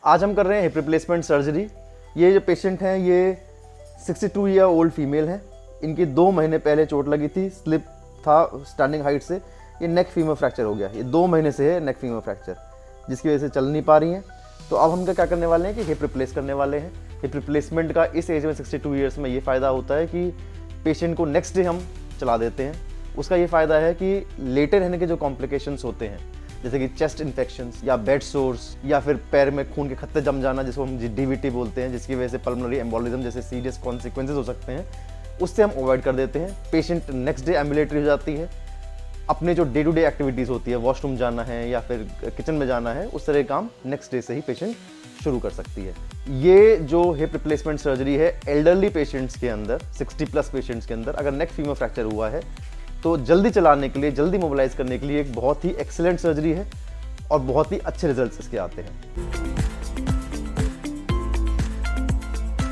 आज हम कर रहे हैं हिप रिप्लेसमेंट सर्जरी। ये जो पेशेंट हैं ये 62 ईयर ओल्ड फीमेल हैं। इनकी 2 महीने पहले चोट लगी थी, स्लिप था स्टैंडिंग हाइट से, ये नेक फीमर फ्रैक्चर हो गया। ये 2 महीने से है नेक फीमर फ्रैक्चर, जिसकी वजह से चल नहीं पा रही हैं। तो अब हम क्या करने वाले हैं कि हिप रिप्लेस करने वाले हैं। हिप रिप्लेसमेंट का इस एज में 62 ईयर्स में ये फ़ायदा होता है कि पेशेंट को नेक्स्ट डे हम चला देते हैं। उसका ये फ़ायदा है कि लेटे रहने के जो कॉम्प्लिकेशंस होते हैं, जैसे कि चेस्ट इन्फेक्शंस या बेड सोर्स या फिर पैर में खून के खत्ते जम जाना, जिसको हम डीवीटी बोलते हैं, जिसकी वजह से पल्मोनरी एम्बोलिज्म जैसे सीरियस कॉन्सिक्वेंसेस हो सकते हैं, उससे हम अवॉइड कर देते हैं। पेशेंट नेक्स्ट डे एम्बुलेटरी हो जाती है। अपने जो डे टू डे एक्टिविटीज़ होती है, वॉशरूम जाना है या फिर किचन में जाना है, उस तरह के काम नेक्स्ट डे से ही पेशेंट शुरू कर सकती है। ये जो हिप रिप्लेसमेंट सर्जरी है, एल्डरली पेशेंट्स के अंदर, 60+ पेशेंट्स के अंदर अगर नेक फीमर फ्रैक्चर हुआ है तो जल्दी चलाने के लिए, जल्दी मोबिलाइज करने के लिए एक बहुत ही एक्सीलेंट सर्जरी है और बहुत ही अच्छे रिजल्ट्स इसके आते हैं।